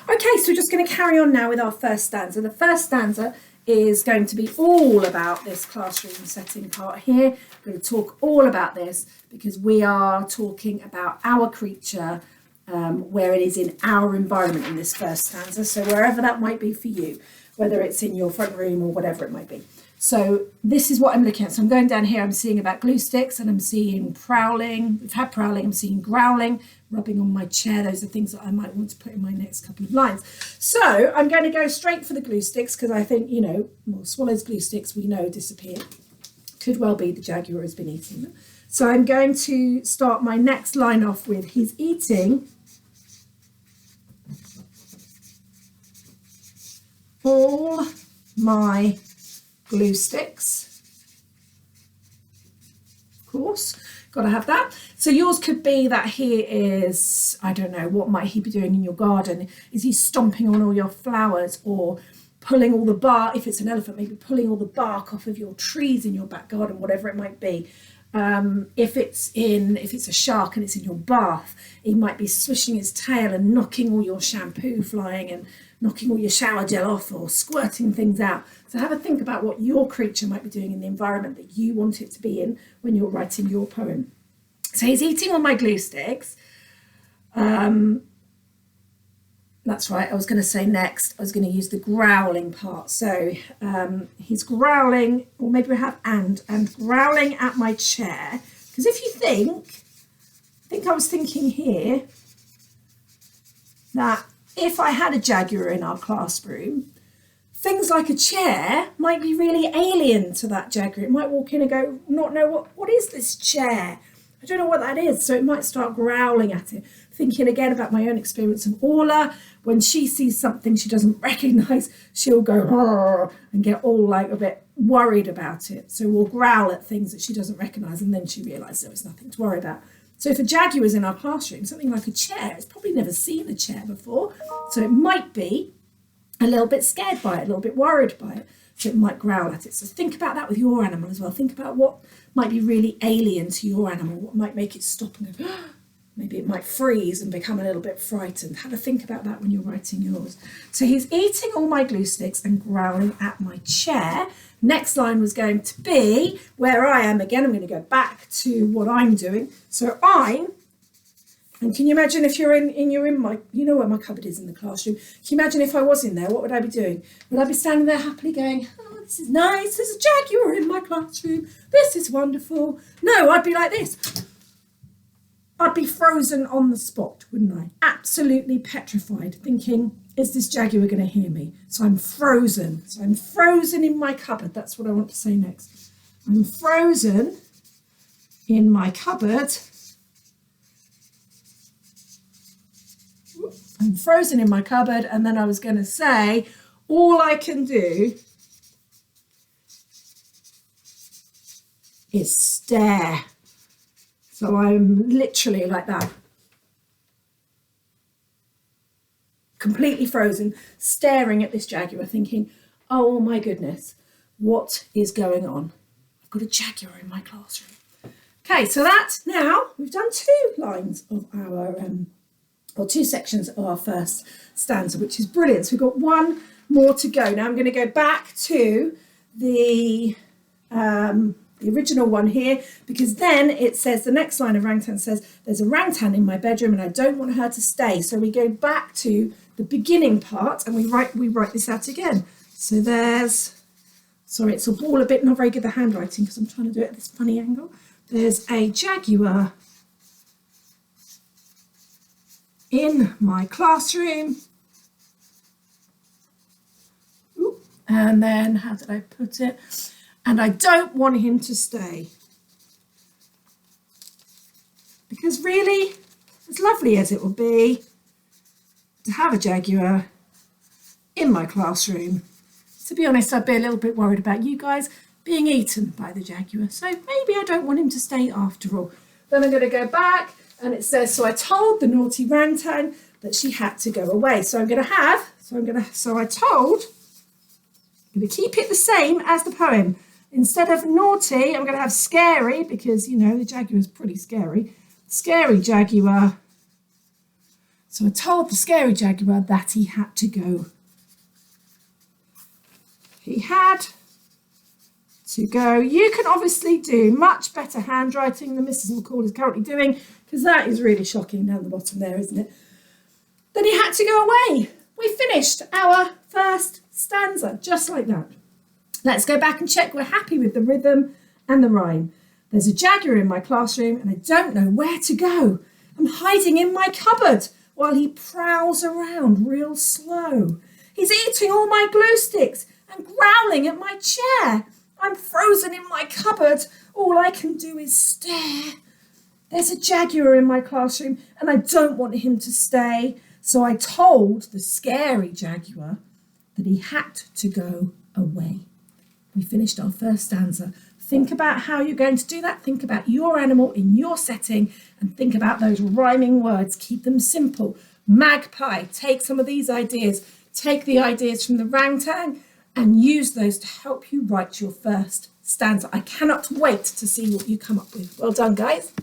Okay, so we're just going to carry on now with our first stanza. The first stanza is going to be all about this classroom setting part here. We're going to talk all about this because we are talking about our creature, where it is in our environment in this first stanza. So wherever that might be for you, whether it's in your front room or whatever it might be. So this is what I'm looking at. So I'm going down here, I'm seeing about glue sticks and I'm seeing prowling. We've had prowling, I'm seeing growling, rubbing on my chair. Those are things that I might want to put in my next couple of lines. So I'm going to go straight for the glue sticks because I think, you know, well, swallows glue sticks, we know disappear. Could well be the jaguar has been eating them. So I'm going to start my next line off with, he's eating all my glue sticks. Of course, got to have that. So yours could be that he is, I don't know, what might he be doing in your garden? Is he stomping on all your flowers or pulling all the bark? If it's an elephant, maybe pulling all the bark off of your trees in your back garden, whatever it might be. If it's a shark and it's in your bath, he might be swishing his tail and knocking all your shampoo flying and knocking all your shower gel off or squirting things out. So have a think about what your creature might be doing in the environment that you want it to be in when you're writing your poem. So he's eating all my glue sticks. That's right, I was going to say next, I was going to use the growling part. So he's growling, or maybe we have and growling at my chair. Because if you think I was thinking here that if I had a jaguar in our classroom, things like a chair might be really alien to that jaguar. It might walk in and go, not know what is this chair? I don't know what that is. So it might start growling at it. Thinking again about my own experience of Orla, when she sees something she doesn't recognise, she'll go and get all like a bit worried about it. So we'll growl at things that she doesn't recognise and then she realises there was nothing to worry about. So if a jaguar is in our classroom, something like a chair, it's probably never seen a chair before. So it might be a little bit scared by it, a little bit worried by it. So it might growl at it. So think about that with your animal as well. Think about what might be really alien to your animal, what might make it stop and go, maybe it might freeze and become a little bit frightened. Have a think about that when you're writing yours. So he's eating all my glue sticks and growling at my chair. Next line was going to be where I am again. I'm going to go back to what I'm doing. So and can you imagine if you're in my, you know where my cupboard is in the classroom. Can you imagine if I was in there, what would I be doing? Would I be standing there happily going, oh, this is nice. There's a jaguar in my classroom. This is wonderful. No, I'd be like this. I'd be frozen on the spot, wouldn't I? Absolutely petrified, thinking, is this jaguar going to hear me? So I'm frozen. So I'm frozen in my cupboard. That's what I want to say next. I'm frozen in my cupboard. I'm frozen in my cupboard. And then I was going to say, all I can do is stare. So I'm literally like that, completely frozen, staring at this jaguar, thinking, oh my goodness, what is going on? I've got a jaguar in my classroom. Okay, so that's now, we've done 2 lines of our, or 2 sections of our first stanza, which is brilliant. So we've got 1 more to go. Now I'm going to go back to the original one here, because then it says, the next line of Rangtan says, there's a Rangtan in my bedroom and I don't want her to stay. So we go back to the beginning part and we write this out again. So there's, sorry, it's all a bit not very good, the handwriting, because I'm trying to do it at this funny angle. There's a jaguar in my classroom. Ooh, and then, how did I put it? And I don't want him to stay. Because really, as lovely as it would be to have a jaguar in my classroom, to be honest, I'd be a little bit worried about you guys being eaten by the jaguar. So maybe I don't want him to stay after all. Then I'm going to go back and it says, so I told the naughty Rangtan that she had to go away. So I'm going to have, so I told, I'm going to keep it the same as the poem. Instead of naughty, I'm going to have scary, because, you know, the jaguar is pretty scary. Scary jaguar. So I told the scary jaguar that he had to go. He had to go. You can obviously do much better handwriting than Mrs. McCall is currently doing, because that is really shocking down the bottom there, isn't it? Then he had to go away. We finished our first stanza, just like that. Let's go back and check we're happy with the rhythm and the rhyme. There's a jaguar in my classroom and I don't know where to go. I'm hiding in my cupboard while he prowls around real slow. He's eating all my glue sticks and growling at my chair. I'm frozen in my cupboard. All I can do is stare. There's a jaguar in my classroom and I don't want him to stay. So I told the scary jaguar that he had to go away. We finished our first stanza. Think about how you're going to do that. Think about your animal in your setting and think about those rhyming words. Keep them simple. Magpie, take some of these ideas. Take the ideas from the rangtang and use those to help you write your first stanza. I cannot wait to see what you come up with. Well done, guys.